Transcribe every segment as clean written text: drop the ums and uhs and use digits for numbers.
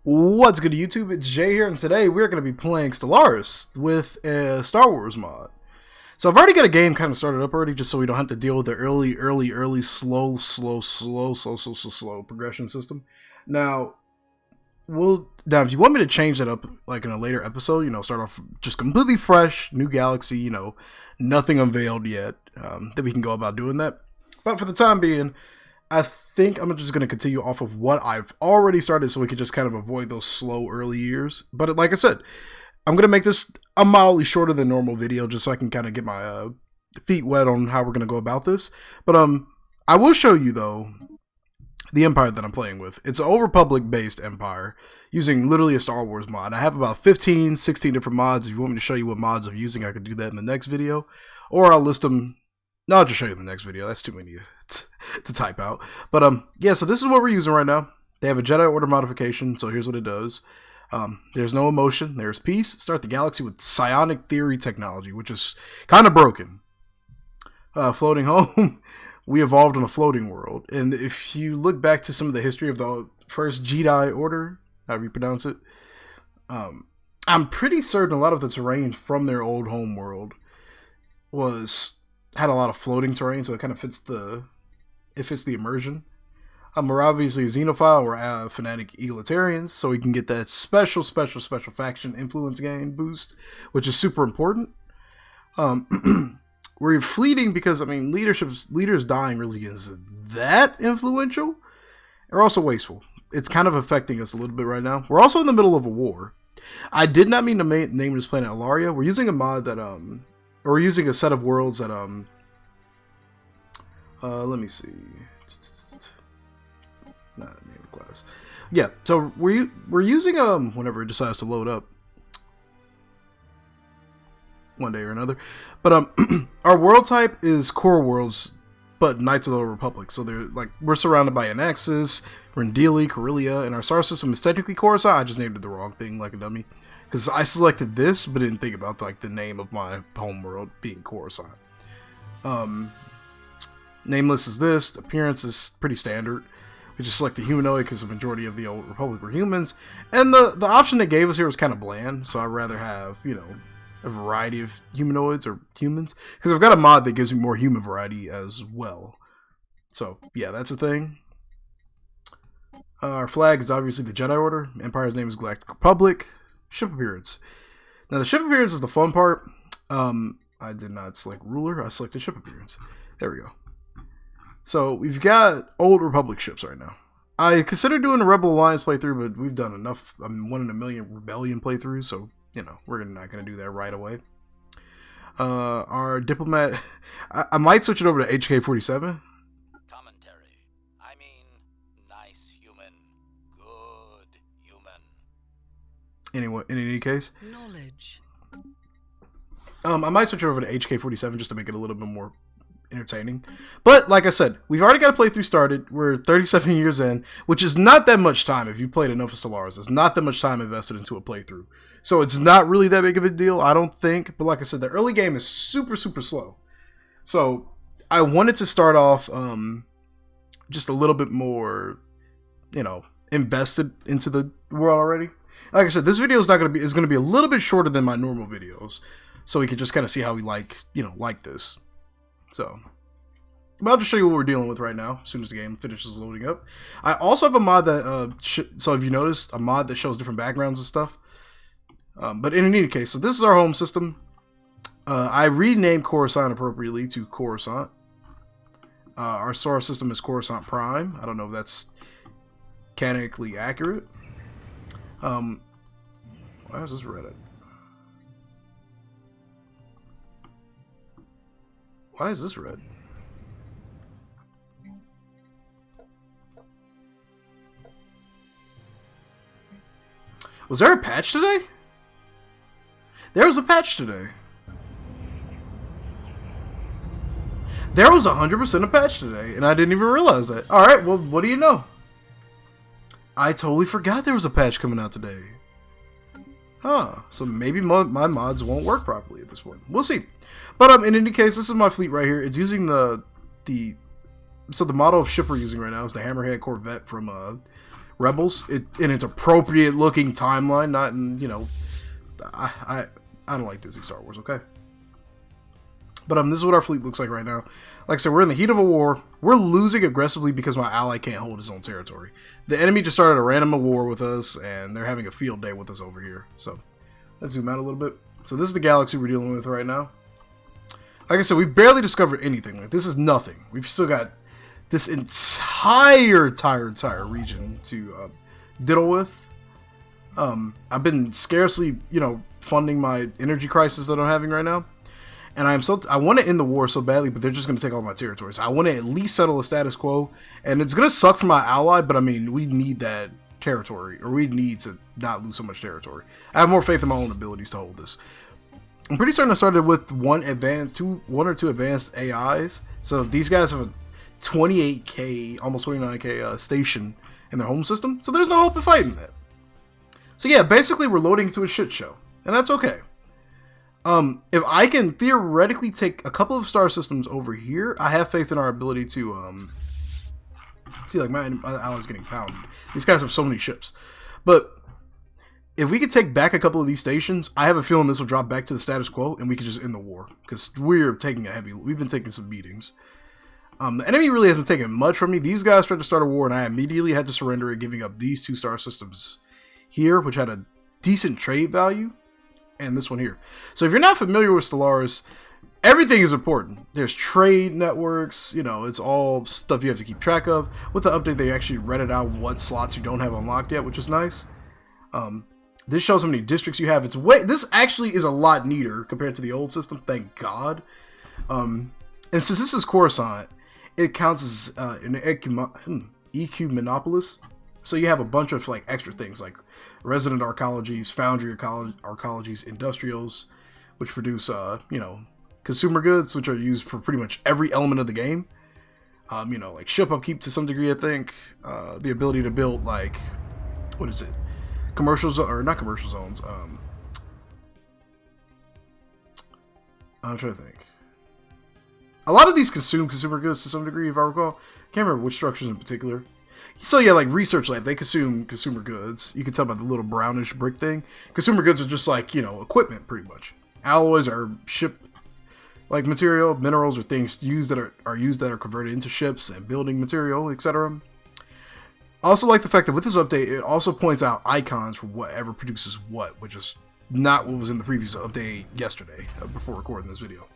What's good YouTube? It's Jay here, and today we're going to be playing Stellaris with a Star Wars mod. So I've already got a game kind of started up already, just so we don't have to deal with the early, slow progression system. Now, if you want me to change that up, like in a later episode, start off just completely fresh, new galaxy, nothing unveiled yet, that we can go about doing that. But for the time being, I think I'm just going to continue off of what I've already started so we can just kind of avoid those slow early years. But like I said, I'm going to make this a mildly shorter than normal video just so I can kind of get my feet wet on how we're going to go about this. But I will show you, though, the empire that I'm playing with. It's an Old Republic-based empire using literally a Star Wars mod. I have about 15, 16 different mods. If you want me to show you what mods I'm using, I could do that in the next video. Or I'll list them. No, I'll just show you in the next video. That's too many to type out. But yeah, so this is what we're using right now. They have a Jedi Order modification, so here's what it does. There's no emotion, there's peace. Start the galaxy with psionic theory technology, which is kind of broken. Floating home, we evolved on a floating world. And if you look back to some of the history of the first Jedi Order, however you pronounce it, I'm pretty certain a lot of the terrain from their old home world had a lot of floating terrain, so it kind of fits the immersion. We're obviously a xenophile, we're fanatic egalitarians, so we can get that special faction influence gain boost, which is super important. We're fleeting because, leaders dying really isn't that influential. They're also wasteful. It's kind of affecting us a little bit right now. We're also in the middle of a war. I did not mean to name this planet Alaria. We're using a mod that, we're using a set of worlds that, let me see. Not name of class. Yeah, so we're using, whenever it decides to load up. One day or another. But, our world type is core worlds, but Knights of the Old Republic. So we're surrounded by Anaxis, Rendili, Corellia, and our star system is technically CORSAIR. I just named it the wrong thing like a dummy. Because I selected this, but didn't think about the name of my home world being CORSAIR. Nameless is this. Appearance is pretty standard. We just select the humanoid because the majority of the Old Republic were humans. And the option they gave us here was kind of bland. So I'd rather have, a variety of humanoids or humans. Because I've got a mod that gives me more human variety as well. So, yeah, that's a thing. Our flag is obviously the Jedi Order. Empire's name is Galactic Republic. Ship appearance. Now the ship appearance is the fun part. I did not select ruler. I selected ship appearance. There we go. So we've got Old Republic ships right now. I considered doing a Rebel Alliance playthrough, but we've done enough 1 in a million Rebellion playthroughs, so we're not going to do that right away. Our diplomat, I might switch it over to HK-47. Anyway, in any case, knowledge. I might switch it over to HK-47 just to make it a little bit more entertaining. But like I said, we've already got a playthrough started. We're 37 years in, which is not that much time. If you played enough of Stellaris, it's not that much time invested into a playthrough. So it's not really that big of a deal, I don't think. But like I said, the early game is super slow. So I wanted to start off just a little bit more, invested into the world already. Like I said, this video is going to be a little bit shorter than my normal videos, so we can just kind of see how we like this. So, I'll just show you what we're dealing with right now, as soon as the game finishes loading up. I also have a mod that, so if you noticed, a mod that shows different backgrounds and stuff. But in any case, so this is our home system. I renamed Coruscant appropriately to Coruscant. Our solar system is Coruscant Prime. I don't know if that's canonically accurate. Why is this red? Why is this red? Was there a patch today? There was a patch today. There was 100% a patch today, and I didn't even realize that. Alright, well, what do you know? I totally forgot there was a patch coming out today. Huh, so maybe my mods won't work properly at this point. We'll see. But in any case, this is my fleet right here. It's using the model of ship we're using right now is the Hammerhead Corvette from Rebels in its appropriate looking timeline, not in, you know, I don't like Disney Star Wars, okay? But this is what our fleet looks like right now. Like I said, we're in the heat of a war. We're losing aggressively because my ally can't hold his own territory. The enemy just started a random war with us, and they're having a field day with us over here. So let's zoom out a little bit. So this is the galaxy we're dealing with right now. Like I said, we barely discovered anything. Like, this is nothing. We've still got this entire region to diddle with. I've been scarcely, you know, funding my energy crisis that I'm having right now. And I want to end the war so badly, but they're just going to take all my territories. I want to at least settle the status quo, and it's going to suck for my ally, but I mean, we need that territory, or we need to not lose so much territory. I have more faith in my own abilities to hold this. I'm pretty certain I started with one or two advanced AIs. So these guys have a 28k, almost 29k station in their home system. So there's no hope of fighting that. So yeah, basically we're loading into a shit show, and that's okay. If I can theoretically take a couple of star systems over here, I have faith in our ability to, see, like, my allies getting pounded. These guys have so many ships. But if we could take back a couple of these stations, I have a feeling this will drop back to the status quo, and we could just end the war. Because we've been taking some beatings. The enemy really hasn't taken much from me. These guys tried to start a war, and I immediately had to surrender it, giving up these 2 star systems here, which had a decent trade value. And this one here. So if you're not familiar with Stellaris, everything is important. There's trade networks, you know, it's all stuff you have to keep track of. With the update, they actually redded out what slots you don't have unlocked yet, which is nice. This shows how many districts you have. This actually is a lot neater compared to the old system, thank God. And since this is Coruscant, it counts as an EQ monopolist. So you have a bunch of like extra things like resident arcologies, foundry arcologies, industrials, which produce you know, consumer goods, which are used for pretty much every element of the game. You know, like ship upkeep to some degree, I think. The ability to build like, what is it? Commercial or not commercial zones. I'm trying to think. A lot of these consume consumer goods to some degree, if I recall. Can't remember which structures in particular. So yeah, like Research Lab, they consume consumer goods. You can tell by the little brownish brick thing. Consumer goods are just like, you know, equipment pretty much. Alloys are ship like material. Minerals are things used that are converted into ships and building material, etc. Also like the fact that with this update, it also points out icons for whatever produces what, which is not what was in the previous update yesterday before recording this video.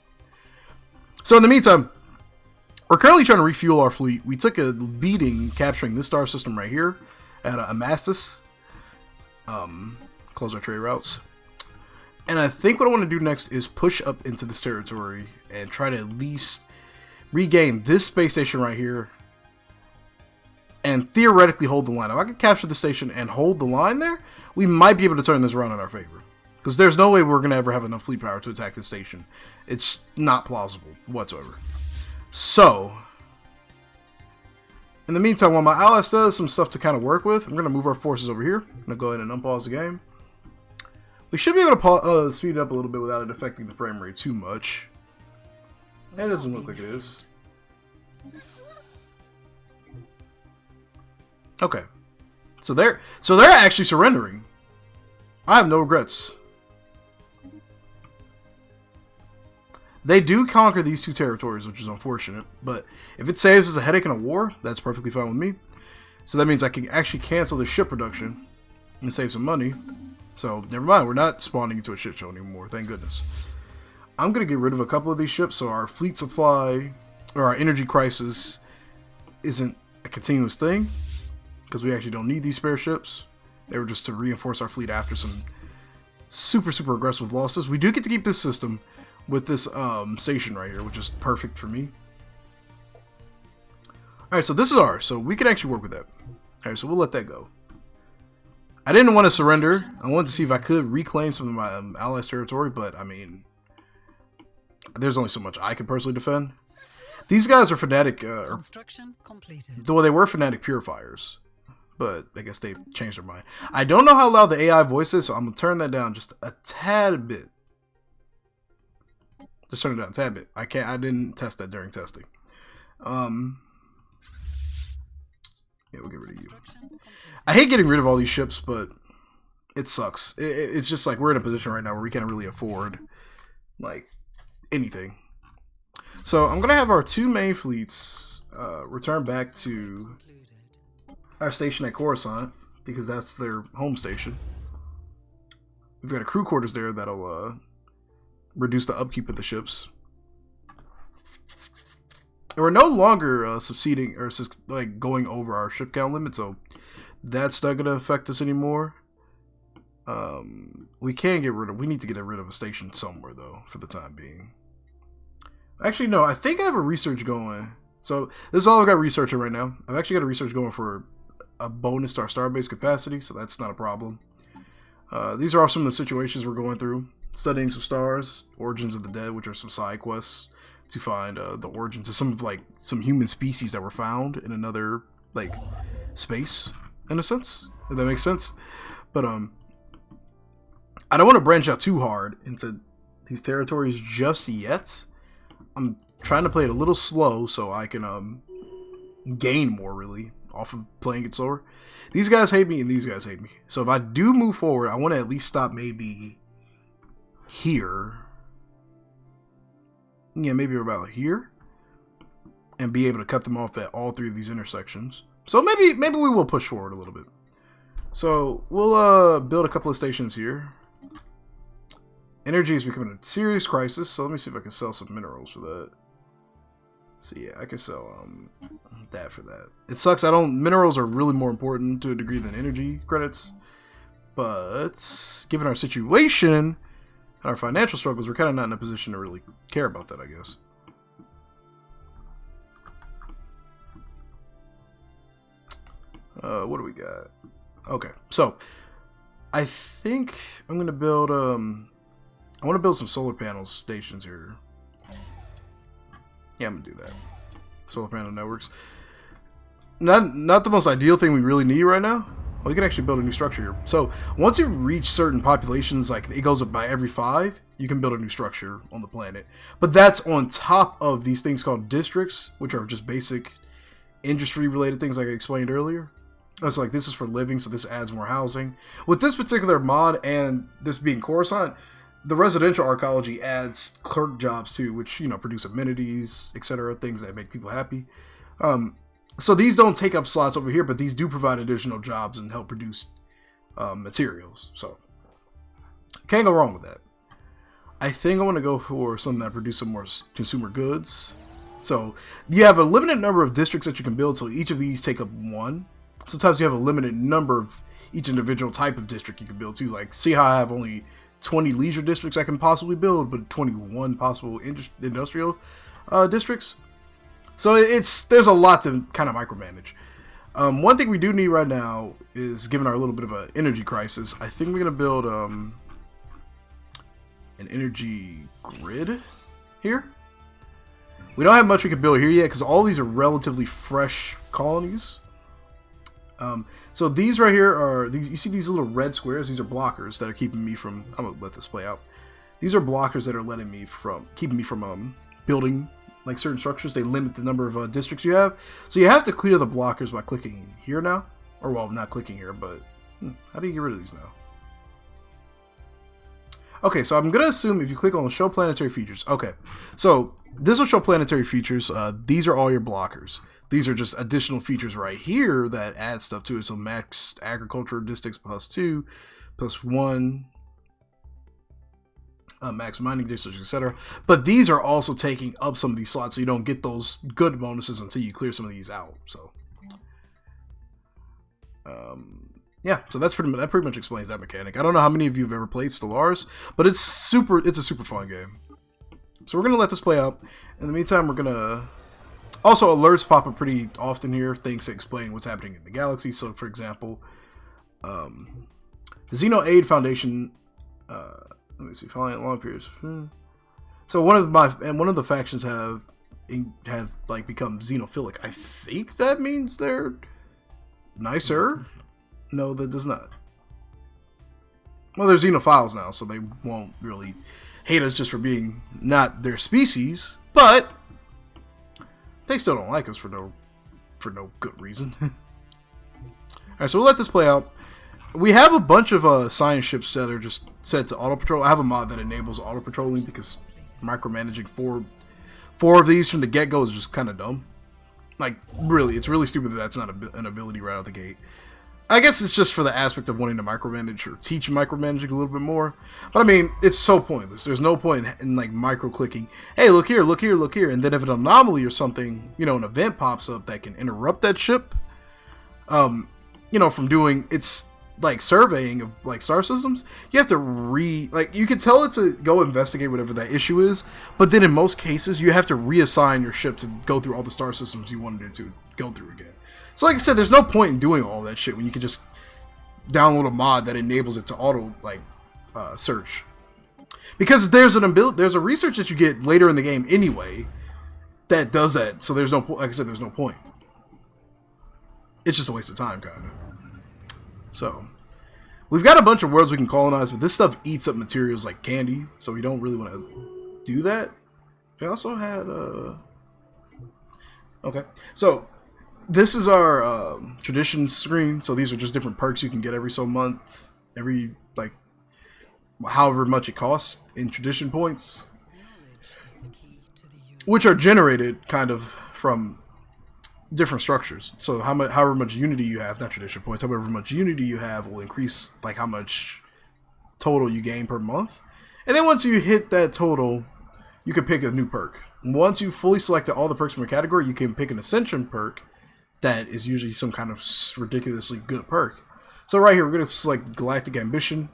So in the meantime, we're currently trying to refuel our fleet. We took a beating capturing this star system right here at Amastus. Close our trade routes. And I think what I want to do next is push up into this territory and try to at least regain this space station right here and theoretically hold the line. If I can capture the station and hold the line there, we might be able to turn this around in our favor. Because there's no way we're going to ever have enough fleet power to attack this station. It's not plausible whatsoever. So, in the meantime, while my ally still has some stuff to kind of work with, I'm going to move our forces over here. I'm going to go ahead and unpause the game. We should be able to speed it up a little bit without it affecting the frame rate too much. It doesn't look like it is. Okay. So they're actually surrendering. I have no regrets. They do conquer these 2 territories, which is unfortunate, but if it saves us a headache in a war, that's perfectly fine with me. So that means I can actually cancel the ship production and save some money. So never mind, we're not spawning into a shit show anymore, thank goodness. I'm going to get rid of a couple of these ships so our fleet supply, or our energy crisis, isn't a continuous thing, because we actually don't need these spare ships. They were just to reinforce our fleet after some super aggressive losses. We do get to keep this system with this station right here, which is perfect for me. Alright, so this is ours, so we can actually work with that. Alright, so we'll let that go. I didn't want to surrender. I wanted to see if I could reclaim some of my allies' territory, but I mean, there's only so much I can personally defend. These guys are fanatic, Construction completed. well, they were fanatic purifiers, but I guess they've changed their mind. I don't know how loud the AI voice is, so I'm going to turn that down just a tad bit. Just turn it down a tad bit. I didn't test that during testing. Yeah, we'll get rid of you. I hate getting rid of all these ships, but it sucks. It's just like we're in a position right now where we can't really afford like anything. So I'm gonna have our 2 main fleets return back to our station at Coruscant because that's their home station. We've got a crew quarters there that'll reduce the upkeep of the ships. And we're no longer succeeding or like going over our ship count limit, so that's not gonna affect us anymore. We can get rid of. We need to get rid of a station somewhere though, for the time being. Actually, no. I think I have a research going. So this is all I've got researching right now. I've actually got a research going for a bonus to our starbase capacity, so that's not a problem. These are all some of the situations we're going through. Studying some stars, origins of the dead, which are some side quests to find the origins of some human species that were found in another like space, in a sense. If that makes sense. But I don't want to branch out too hard into these territories just yet. I'm trying to play it a little slow so I can gain more really off of playing it slower. These guys hate me and these guys hate me. So if I do move forward, I want to at least stop maybe here. Yeah, maybe about here. And be able to cut them off at all 3 of these intersections. So maybe we will push forward a little bit. So we'll build a couple of stations here. Energy is becoming a serious crisis, so let me see if I can sell some minerals for that. So yeah, I can sell that for that. It sucks. Minerals are really more important to a degree than energy credits. But given our situation and our financial struggles, we're kind of not in a position to really care about that, I guess. What do we got? Okay, so I think I'm gonna build I want to build some solar panel stations here. Yeah, I'm gonna do that. Solar panel networks. Not the most ideal thing we really need right now. Well, you can actually build a new structure here. So once you reach certain populations, like it goes up by every 5, you can build a new structure on the planet. But that's on top of these things called districts, which are just basic industry-related things like I explained earlier. It's like this is for living, so this adds more housing. With this particular mod and this being Coruscant, the residential archaeology adds clerk jobs too, which, you know, produce amenities, etc., things that make people happy. So these don't take up slots over here, but these do provide additional jobs and help produce materials. So can't go wrong with that. I think I want to go for something that produces some more consumer goods. So you have a limited number of districts that you can build, so each of these take up 1. Sometimes you have a limited number of each individual type of district you can build too. Like, see how I have only 20 leisure districts I can possibly build, but 21 possible industrial districts. So there's a lot to kind of micromanage. One thing we do need right now is, given our little bit of an energy crisis, I think we're going to build an energy grid here. We don't have much we can build here yet because all these are relatively fresh colonies. So these right here are these. You see these little red squares? These are blockers that are keeping me from. I'm gonna let this play out. These are blockers that are keeping me from building like certain structures. They limit the number of districts you have. So you have to clear the blockers by clicking here now, or well, not clicking here, but how do you get rid of these now? Okay, so I'm gonna assume if you click on show planetary features. Okay, so this will show planetary features. These are all your blockers. These are just additional features right here that add stuff to it. So max agriculture districts +2, +1, max mining districts, etc. But these are also taking up some of these slots, so you don't get those good bonuses until you clear some of these out. So, yeah. So that pretty much explains that mechanic. I don't know how many of you have ever played Stellaris, but it's a super fun game. So we're gonna let this play out. In the meantime, we're gonna. Also, alerts pop up pretty often here, things that explain what's happening in the galaxy. So, for example, the Xeno Aid Foundation, let me see, following long periods. So one of the factions have like become xenophilic. I think that means they're nicer. No, that does not. Well, they're xenophiles now, so they won't really hate us just for being not their species, but they still don't like us for no good reason. Alright, so we'll let this play out. We have a bunch of science ships that are just set to auto patrol. I have a mod that enables auto patrolling because micromanaging four of these from the get-go is just kind of dumb. Like, really, it's really stupid that that's not an ability right out the gate. I guess it's just for the aspect of wanting to micromanage or teach micromanaging a little bit more. But I mean, it's so pointless. There's no point in like micro-clicking, hey, look here, look here, look here. And then if an anomaly or something, you know, an event pops up that can interrupt that ship, you know, from doing its like surveying of like star systems, you have to you can tell it to go investigate whatever that issue is, but then in most cases you have to reassign your ship to go through all the star systems you wanted it to go through again. So like I said, there's no point in doing all that shit when you can just download a mod that enables it to auto like search, because there's a research that you get later in the game anyway that does that. So there's no, like I said, there's no point. It's just a waste of time, kind of. So, we've got a bunch of worlds we can colonize, but this stuff eats up materials like candy, so we don't really want to do that. We also had, okay. So, this is our tradition screen. So, these are just different perks you can get every so month, every, like, however much it costs in tradition points, which are generated kind of from different structures. So however much unity you have, not tradition points, however much unity you have will increase like how much total you gain per month. And then once you hit that total, you can pick a new perk. Once you fully selected all the perks from a category, you can pick an ascension perk that is usually some kind of ridiculously good perk. So right here, we're going to select Galactic Ambition,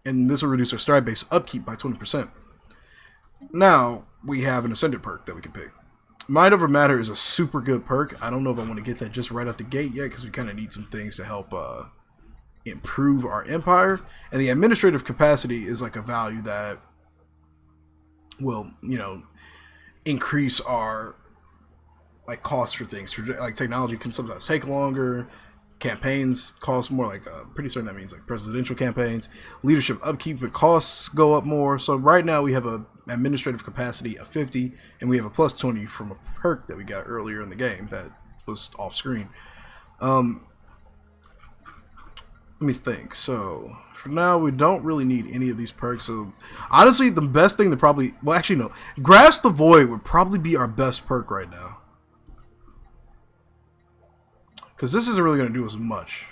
and this will reduce our star base upkeep by 20%. Now, we have an ascendant perk that we can pick. Mind Over Matter is a super good perk. I don't know if I want to get that just right out the gate yet, because we kind of need some things to help improve our empire. And the administrative capacity is like a value that will, you know, increase our like cost for things. Like technology can sometimes take longer. Campaigns cost more, like pretty certain that means like presidential campaigns. Leadership upkeep and costs go up more. So right now we have a administrative capacity of 50, and we have a plus 20 from a perk that we got earlier in the game that was off screen. Let me think. So for now, we don't really need any of these perks. So honestly, the best thing to probably, well, actually no, Grasp the Void would probably be our best perk right now, because this isn't really going to do as much.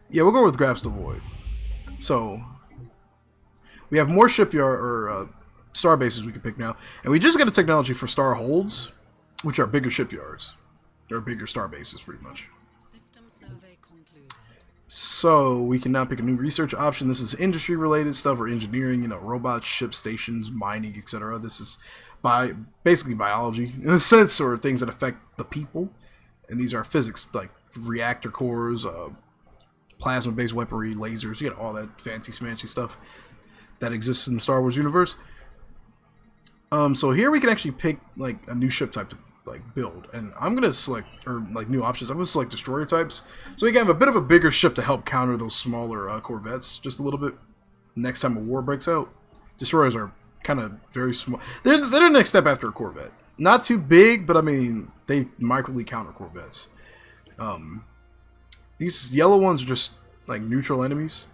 Yeah, we'll go with Grasp the Void. So we have more shipyard or star bases we can pick now, and we just got a technology for star holds, which are bigger shipyards or bigger star bases, pretty much. System survey concluded. So we can now pick a new research option. This is industry related stuff or engineering, you know, robots, ship stations, mining, etc. This is basically biology in a sense, or things that affect the people. And these are physics, like reactor cores, plasma-based weaponry, lasers. You get all that fancy smancy stuff that exists in the Star Wars universe. So here we can actually pick like a new ship type to like build, and I'm gonna select, or like new options, I'm gonna select destroyer types, so we can have a bit of a bigger ship to help counter those smaller corvettes just a little bit. Next time a war breaks out, destroyers are kind of very small. They're the next step after a corvette. Not too big, but I mean they microly counter corvettes. These yellow ones are just like neutral enemies.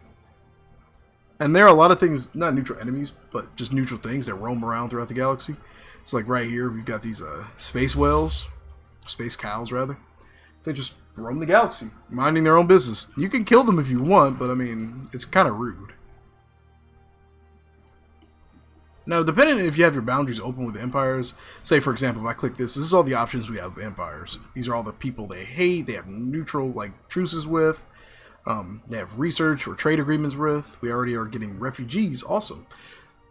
And there are a lot of things, not neutral enemies, but just neutral things that roam around throughout the galaxy. So like right here, we've got these space whales, space cows rather. They just roam the galaxy, minding their own business. You can kill them if you want, but I mean, it's kind of rude. Now, depending if you have your boundaries open with empires, say for example, if I click this is all the options we have with empires. These are all the people they hate, they have neutral like truces with. They have research or trade agreements with. We already are getting refugees also.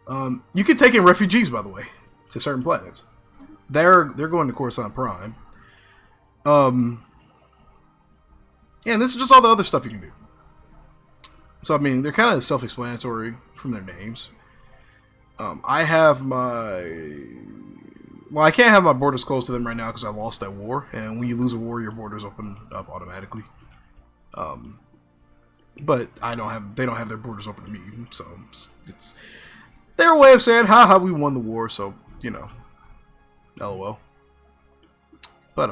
You can take in refugees, by the way, to certain planets. They're going to Coruscant Prime. Yeah, and this is just all the other stuff you can do. So I mean, they're kind of self-explanatory from their names. I have my... Well, I can't have my borders closed to them right now because I lost that war. And when you lose a war, your borders open up automatically. But I don't have, they don't have their borders open to me, so it's their way of saying, haha, we won the war, so, you know, LOL. But,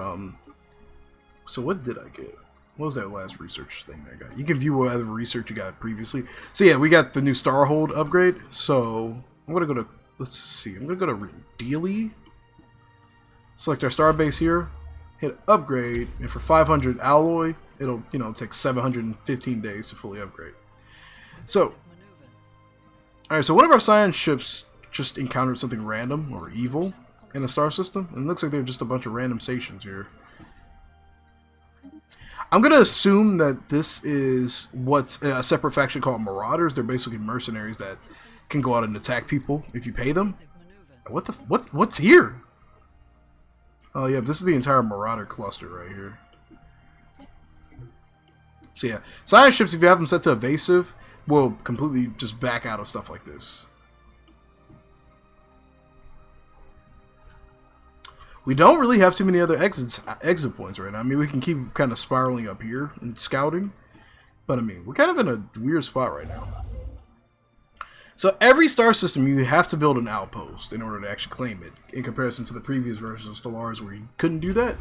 so what did I get? What was that last research thing I got? You can view whatever research you got previously. So yeah, we got the new Starhold upgrade. So I'm gonna go to, let's see, I'm gonna go to Dealy. Select our star base here, hit upgrade, and for 500 alloy, it'll, you know, take 715 days to fully upgrade. So, alright, so one of our science ships just encountered something random or evil in the star system, and it looks like they're just a bunch of random stations here. I'm going to assume that this is what's a separate faction called Marauders. They're basically mercenaries that can go out and attack people if you pay them. What's here? Oh yeah, this is the entire Marauder cluster right here. So yeah, science ships, if you have them set to evasive, will completely just back out of stuff like this. We don't really have too many other exit points right now. I mean, we can keep kind of spiraling up here and scouting, but I mean, we're kind of in a weird spot right now. So every star system, you have to build an outpost in order to actually claim it. In comparison to the previous versions of Stellaris, where you couldn't do that,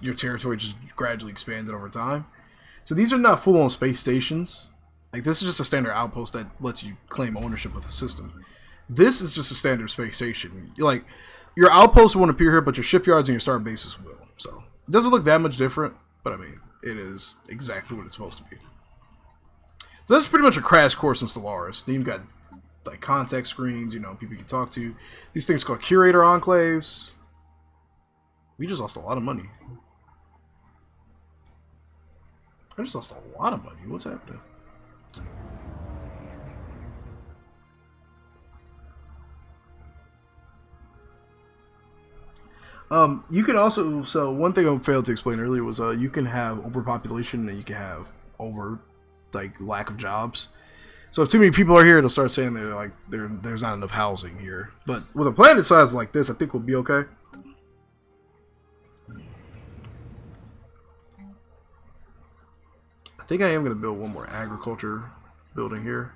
your territory just gradually expanded over time. So these are not full-on space stations. Like, this is just a standard outpost that lets you claim ownership of the system. This is just a standard space station. Like, your outposts won't appear here, but your shipyards and your star bases will. So it doesn't look that much different, but I mean, it is exactly what it's supposed to be. So that's pretty much a crash course in Stellaris. Then you've got like contact screens, you know, people you can talk to. These things called curator enclaves. We just lost a lot of money. I just lost a lot of money. What's happening? You can also, so one thing I failed to explain earlier was you can have overpopulation and you can have lack of jobs. So if too many people are here, it'll start saying there's not enough housing here. But with a planet size like this, I think we'll be okay. I think I am going to build one more agriculture building here.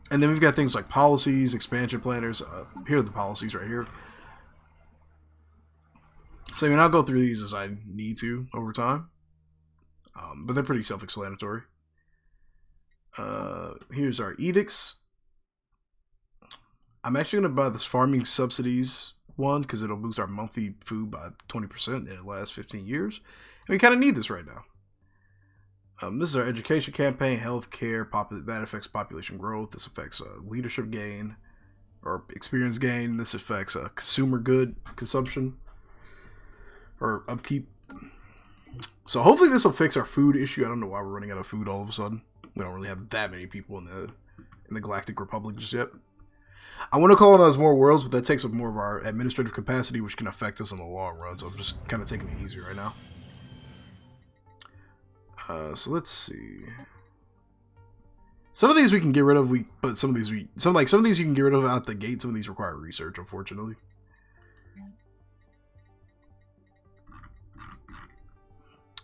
And then we've got things like policies, expansion planners. Here are the policies right here. So I mean, I'll go through these as I need to over time. But they're pretty self-explanatory. Here's our edicts. I'm actually going to buy this farming subsidies one because it'll boost our monthly food by 20% and it'll last 15 years. And we kind of need this right now. This is our education campaign, healthcare, that affects population growth. This affects leadership gain or experience gain. This affects consumer good consumption or upkeep. So hopefully this will fix our food issue. I don't know why we're running out of food all of a sudden. We don't really have that many people in the Galactic Republic just yet. I want to colonize more worlds, but that takes up more of our administrative capacity, which can affect us in the long run. So I'm just kind of taking it easy right now. So let's see. Some of these we can get rid of, but some of these you can get rid of out the gate. Some of these require research, unfortunately.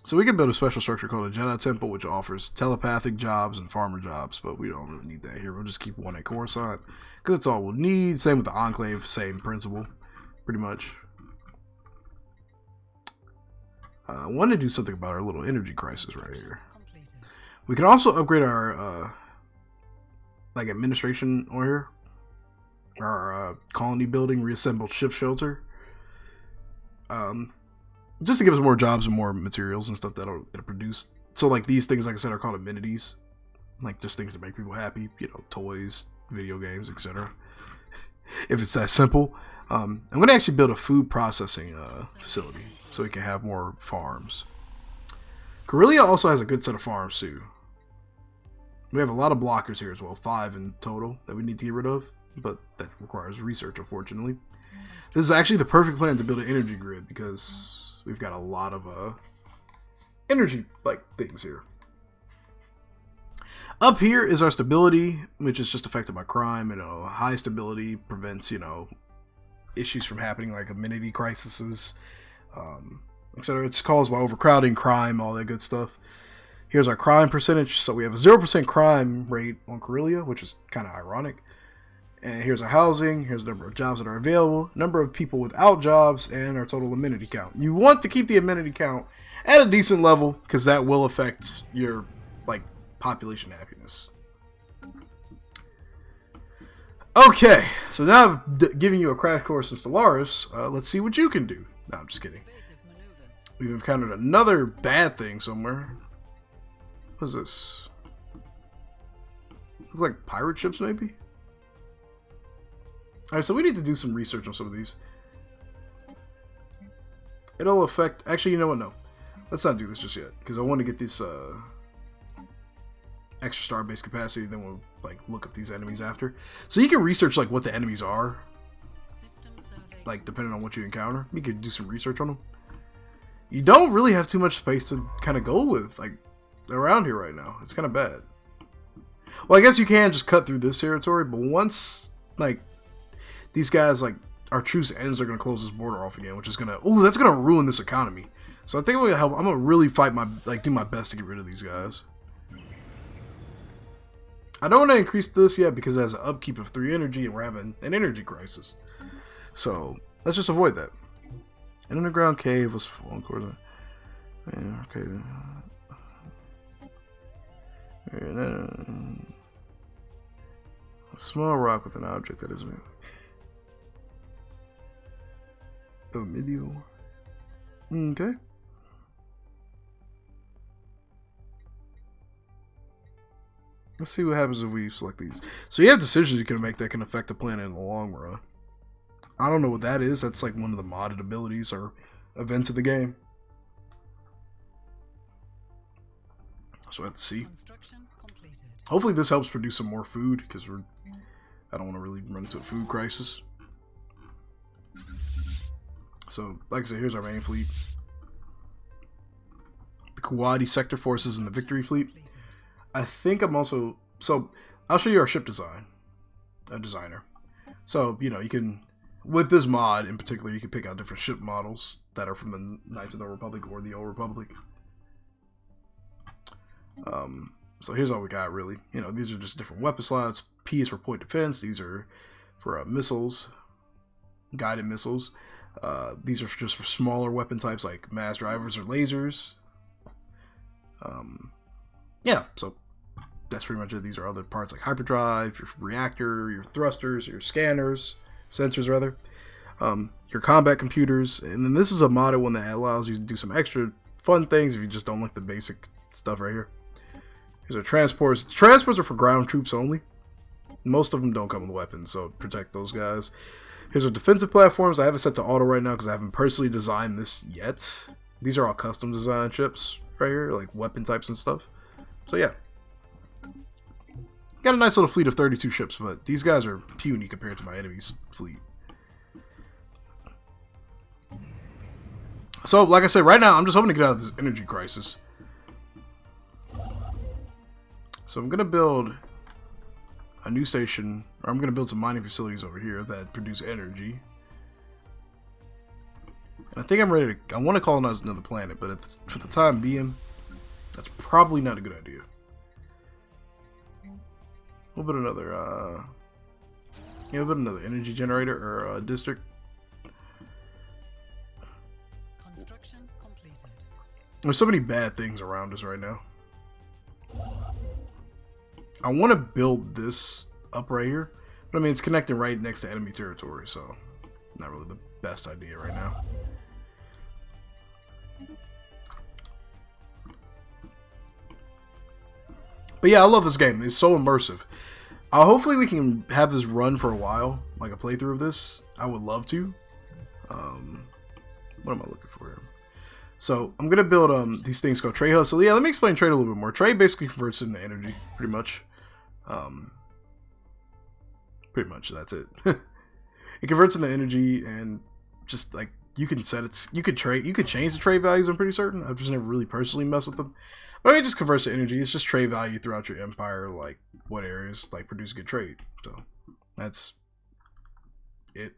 So we can build a special structure called a Jedi Temple, which offers telepathic jobs and farmer jobs, but we don't really need that here. We'll just keep one at CORSAIR, because that's all we'll need. Same with the Enclave, same principle, pretty much. I want to do something about our little energy crisis right here. We can also upgrade our administration on here. Our colony building, reassembled ship shelter. Just to give us more jobs and more materials and stuff that'll produce. So like these things, like I said, are called amenities. Like just things that make people happy. You know, toys, video games, etc. If it's that simple. I'm going to actually build a food processing facility so we can have more farms. Corellia also has a good set of farms too. We have a lot of blockers here as well, 5 in total that we need to get rid of, but that requires research, unfortunately. This is actually the perfect plan to build an energy grid because we've got a lot of energy things here. Up here is our stability, which is just affected by crime. You know, high stability prevents, you know, issues from happening like amenity crises, etc. It's caused by overcrowding, crime, all that good stuff. Here's our crime percentage. So we have a 0% crime rate on Corellia, which is kind of ironic. And here's our housing, here's the number of jobs that are available, number of people without jobs, and our total amenity count. You want to keep the amenity count at a decent level because that will affect your like population happiness. Okay, so now I've given you a crash course in Stellaris. Let's see what you can do. No, I'm just kidding. We've encountered another bad thing somewhere. What is this? Look like pirate ships, maybe? Alright, so we need to do some research on some of these. It'll affect... Actually, you know what? No. Let's not do this just yet. Because I want to get this extra star base capacity. Then we'll like look up these enemies after. So you can research like what the enemies are. Like, depending on what you encounter. You could do some research on them. You don't really have too much space to kind of go with. Like, around here right now. It's kind of bad. Well, I guess you can just cut through this territory. But once, like... These guys, like, our truce ends, they're going to close this border off again, which is going to... Ooh, that's going to ruin this economy. So I think I'm going to help... I'm going to really fight my... Like, do my best to get rid of these guys. I don't want to increase this yet because it has an upkeep of 3 energy and we're having an energy crisis. So, let's just avoid that. An underground cave was full, of course. Yeah, okay. And then... A small rock with an object that is... Oh, medieval. Okay. Let's see what happens if we select these. So you have decisions you can make that can affect the planet in the long run. I don't know what that is. That's like one of the modded abilities or events of the game. So I have to see. Hopefully this helps produce some more food because I don't want to really run into a food crisis. So, like I said, here's our main fleet. The Kuwadi sector forces and the Victory fleet. I think I'm also... So, I'll show you our ship design. Designer. So, you know, you can... With this mod, in particular, you can pick out different ship models that are from the Knights of the Republic or the Old Republic. So here's all we got, really. You know, these are just different weapon slots. P is for point defense. These are for missiles. Guided missiles. These are just for smaller weapon types like mass drivers or lasers. Yeah, so that's pretty much it. These are other parts like hyperdrive, your reactor, your thrusters, your scanners, sensors rather, your combat computers, and then this is a modded one that allows you to do some extra fun things if you just don't like the basic stuff right here. Here's our transports. Transports are for ground troops only. Most of them don't come with weapons, so protect those guys. Here's our defensive platforms. I have it set to auto right now because I haven't personally designed this yet. These are all custom design ships right here, like weapon types and stuff. So yeah. Got a nice little fleet of 32 ships, but these guys are puny compared to my enemy's fleet. So, like I said, right now, I'm just hoping to get out of this energy crisis. So I'm going to build a new station, or I'm going to build some mining facilities over here that produce energy. And I think I'm ready to, I want to colonize another planet, but for the time being, that's probably not a good idea. We'll build another, we'll build another energy generator or district. Construction completed. There's so many bad things around us right now. I want to build this up right here, but I mean it's connecting right next to enemy territory, so not really the best idea right now. But yeah, I love this game. It's so immersive. Hopefully we can have this run for a while, like a playthrough of this. I would love to. What am I looking for here? So I'm gonna build these things called trade hubs. So yeah, let me explain trade a little bit more. Trade basically converts into energy, pretty much. Pretty much that's it. It converts into energy, and just like you can set it, you could change the trade values. I'm pretty certain. I've just never really personally messed with them. But it just converts to energy. It's just trade value throughout your empire, like what areas like produce good trade. So that's it.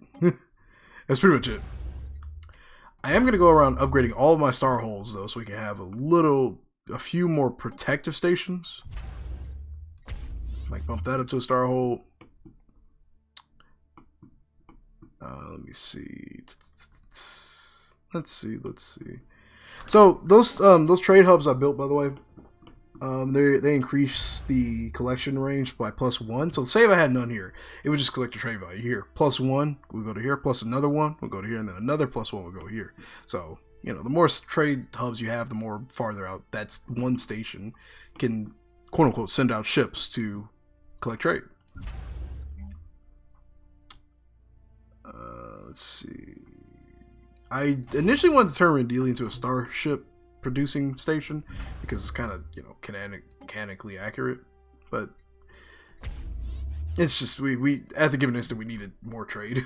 That's pretty much it. I am going to go around upgrading all of my star holes though, so we can have a few more protective stations. Like bump that up to a star hole. me see. Let's see. So those trade hubs I built, by the way, they increase the collection range by +1. So say if I had none here, it would just collect a trade value here. +1, we'll go to here, plus another one, we'll go to here, and then another +1 will go here. So, you know, the more trade hubs you have, the more farther out that's one station can, quote unquote, send out ships to collect trade. Let's see. I initially wanted to turn Rendili into a starship producing station because it's kind of, you know, canonically accurate, but it's just we at the given instant we needed more trade.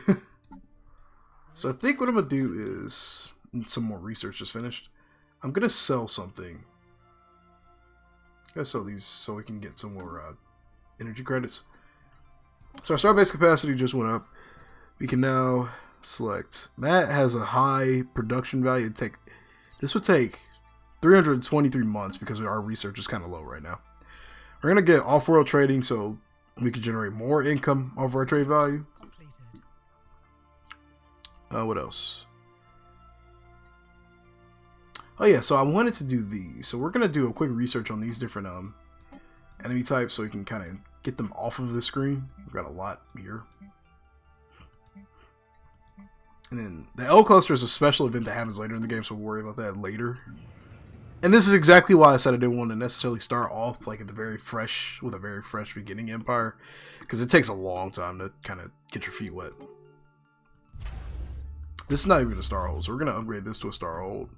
So I think what I'm gonna do is, some more research just finished, I'm gonna sell something. I'm gonna sell these so we can get some more energy credits. So our starbase capacity just went up. We can now select that. Has a high production value. This would take 323 months because our research is kind of low right now. We're gonna get off-world trading so we can generate more income off our trade value. What else? Oh yeah, so I wanted to do these. So we're gonna do a quick research on these different enemy types so we can kind of get them off of the screen. We've got a lot here. And then the L cluster is a special event that happens later in the game, so we'll worry about that later. And this is exactly why I said I didn't want to necessarily start off like at the with a very fresh beginning empire, because it takes a long time to kind of get your feet wet. This is not even a starhold, so we're going to upgrade this to a starhold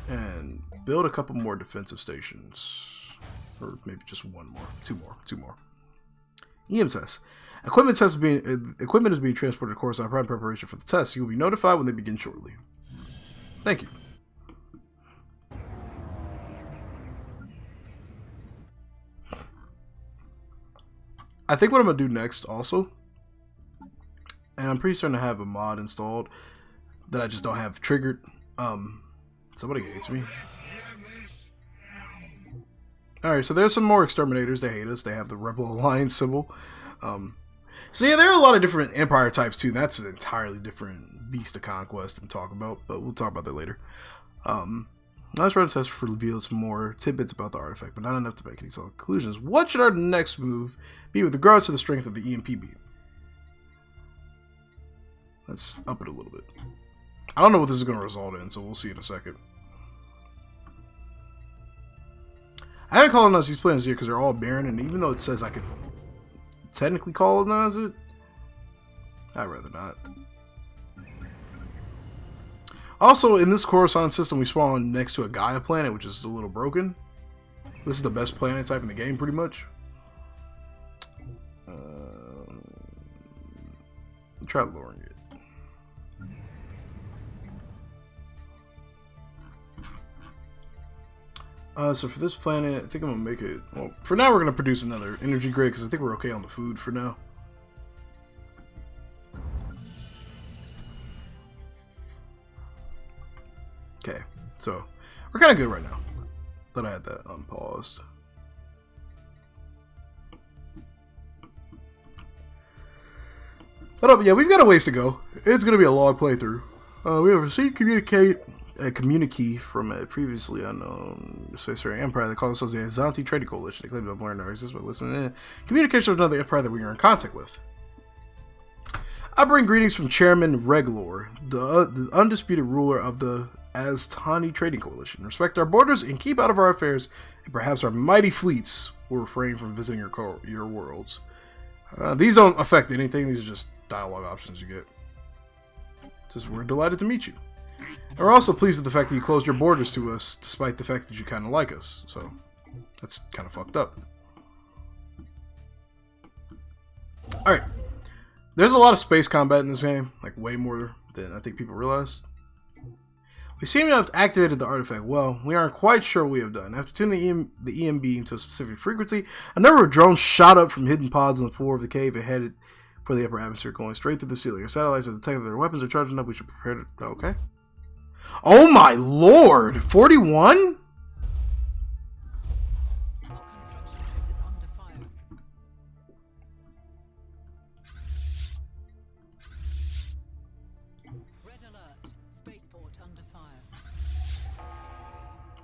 and build a couple more defensive stations, or maybe just one more, two more. EM test. Equipment is being transported to CORSAIR prime preparation for the test. You will be notified when they begin shortly. Thank you. I think what I'm going to do next also, and I'm pretty certain to have a mod installed that I just don't have triggered. Somebody hates me. Alright, so there's some more exterminators. They hate us. They have the Rebel Alliance symbol. So yeah, there are a lot of different empire types too. That's an entirely different beast to conquest and talk about, but we'll talk about that later. Let's run a test for reveal some more tidbits about the artifact, but not enough to make any solid conclusions. What should our next move be with regards to the strength of the EMP beam? Let's up it a little bit. I don't know what this is going to result in, so we'll see in a second. I haven't colonized these planets yet because they're all barren, and even though it says I could technically colonize it, I'd rather not. Also, in this Coruscant system, we spawn next to a Gaia planet, which is a little broken. This is the best planet type in the game, pretty much. Try lowering it. So for this planet, I think I'm going to make it... Well, for now, we're going to produce another energy grid, because I think we're okay on the food for now. Okay, so we're kind of good right now. Thought I had that unpaused. But yeah, we've got a ways to go. It's going to be a long playthrough. We have received a communique from a previously unknown SCUF empire that calls themselves the Azanti Trading Coalition. They claim to have learned our existence by listening in. Communication with another empire that we are in contact with. I bring greetings from Chairman Reglor, the undisputed ruler of the Aztani Trading Coalition. Respect our borders and keep out of our affairs, and perhaps our mighty fleets will refrain from visiting your worlds. These don't affect anything. These are just dialogue options you get. Just, we're delighted to meet you. And we're also pleased with the fact that you closed your borders to us, despite the fact that you kind of like us. So, that's kind of fucked up. Alright. There's a lot of space combat in this game. Like, way more than I think people realize. We seem to have activated the artifact. Well, we aren't quite sure what we have done. After tuning the EM beam to a specific frequency, a number of drones shot up from hidden pods on the floor of the cave and headed for the upper atmosphere, going straight through the ceiling. Our satellites have detected that their weapons are charging up. We should prepare to... Okay. Oh my lord! 41? Our construction ship is under fire.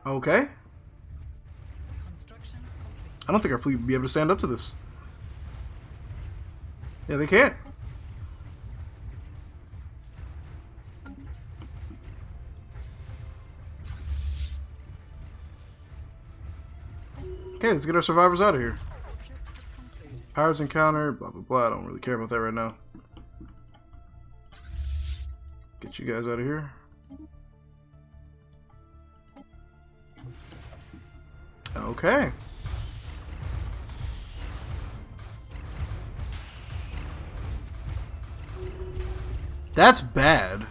Okay. Construction complete. I don't think our fleet would be able to stand up to this. Yeah, they can't. Okay, let's get our survivors out of here. Ship is concluded. Pirates encounter, blah blah blah. I don't really care about that right now. Get you guys out of here. Okay. That's bad.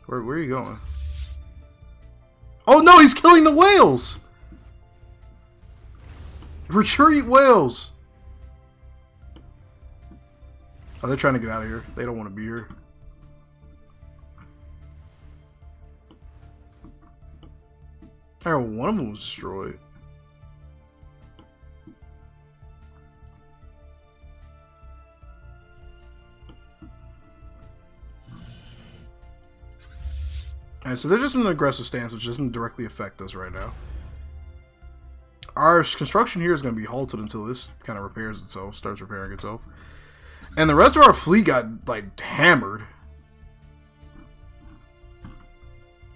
Where are you going? Oh no, he's killing the whales! Retreat whales! Oh, they're trying to get out of here. They don't want to be here. Oh, one of them was destroyed. Alright, so they're just in an aggressive stance, which doesn't directly affect us right now. Our construction here is going to be halted until this kind of repairs itself, starts repairing itself. And the rest of our fleet got, like, hammered.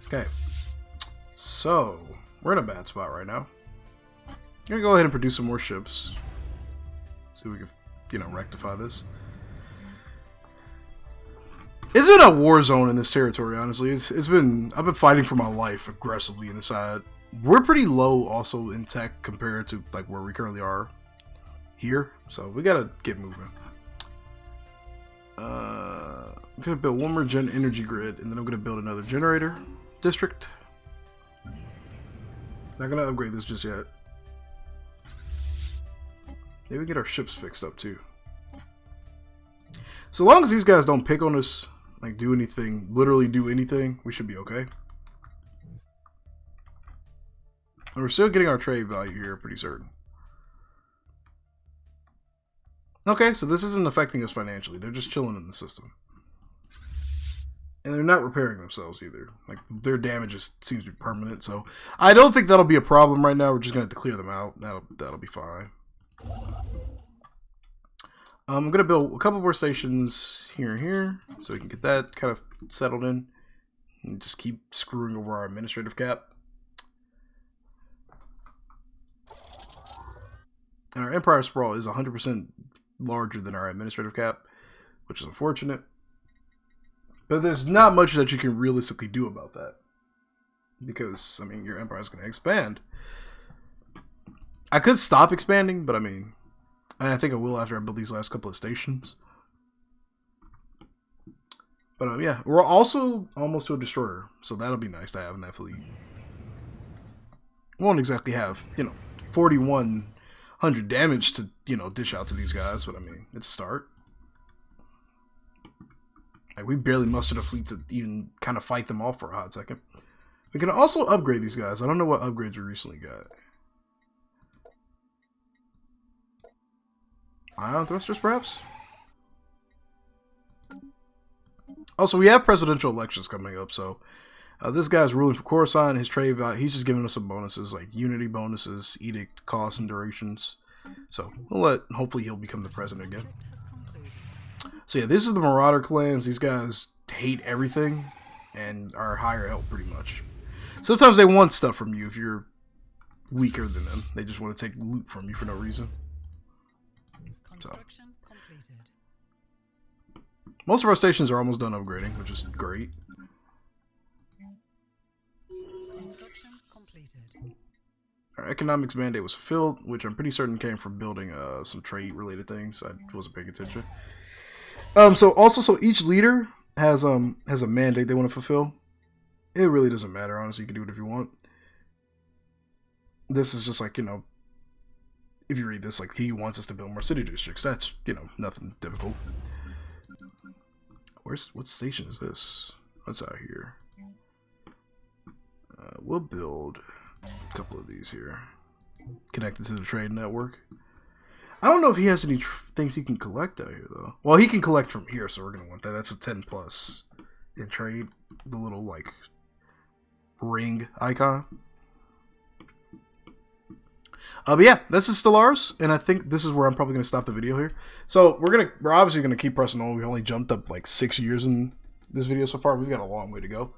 Okay. So, we're in a bad spot right now. I'm going to go ahead and produce some more ships. See if we can, you know, rectify this. It's been a war zone in this territory, honestly. I've been fighting for my life aggressively in this side. We're pretty low also in tech compared to like where we currently are here. So we gotta get moving. I'm gonna build one more energy grid, and then I'm gonna build another generator district. Not gonna upgrade this just yet. Maybe get our ships fixed up too. So long as these guys don't pick on us, like do anything, literally do anything, we should be okay. And we're still getting our trade value here, pretty certain. Okay, so this isn't affecting us financially. They're just chilling in the system. And they're not repairing themselves either. Like, their damage just seems to be permanent, so I don't think that'll be a problem right now. We're just going to have to clear them out. That'll be fine. I'm going to build a couple more stations here and here, so we can get that kind of settled in. And just keep screwing over our administrative cap. And our Empire Sprawl is 100% larger than our administrative cap, which is unfortunate. But there's not much that you can realistically do about that. Because, I mean, your Empire is going to expand. I could stop expanding, but I mean, I think I will after I build these last couple of stations. But yeah, we're also almost to a destroyer, so that'll be nice to have in that fleet. We won't exactly have, 4,100 damage to, dish out to these guys, but I mean, it's a start. Like, we barely mustered a fleet to even kind of fight them off for a hot second. We can also upgrade these guys. I don't know what upgrades we recently got. Ion thrusters, perhaps? Also, we have presidential elections coming up, so this guy's ruling for Coruscant. His trade value, he's just giving us some bonuses, like unity bonuses, edict costs, and durations. So, hopefully he'll become the president again. So yeah, this is the Marauder clans. These guys hate everything and are higher help pretty much. Sometimes they want stuff from you if you're weaker than them. They just want to take loot from you for no reason. Construction completed. Most of our stations are almost done upgrading, which is great. Construction completed. Our economics mandate was fulfilled, which I'm pretty certain came from building some trade-related things. I wasn't paying attention. So each leader has a mandate they want to fulfill. It really doesn't matter, honestly. You can do it if you want. This is just like, if you read this, like, he wants us to build more city districts. That's, nothing difficult. What station is this? What's out here? We'll build a couple of these here. Connected to the trade network. I don't know if he has any things he can collect out here, though. Well, he can collect from here, so we're going to want that. That's a 10+. and trade the little like ring icon. But yeah, this is Stellaris, and I think this is where I'm probably going to stop the video here. So we're obviously going to keep pressing on. We only jumped up like 6 years in this video so far. We've got a long way to go.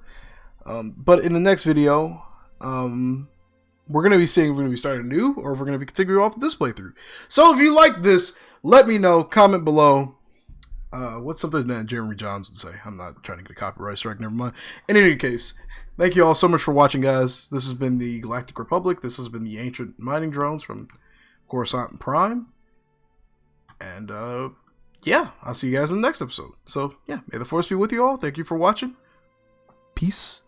But in the next video, we're going to be seeing if we're going to be starting new or if we're going to be continuing off this playthrough. So if you like this, let me know. Comment below. What's something that Jeremy Johns would say? I'm not trying to get a copyright strike, never mind. In any case, thank you all so much for watching, guys. This has been the Galactic Republic. This has been the ancient mining drones from Coruscant Prime. And, yeah, I'll see you guys in the next episode. So, yeah, may the Force be with you all. Thank you for watching. Peace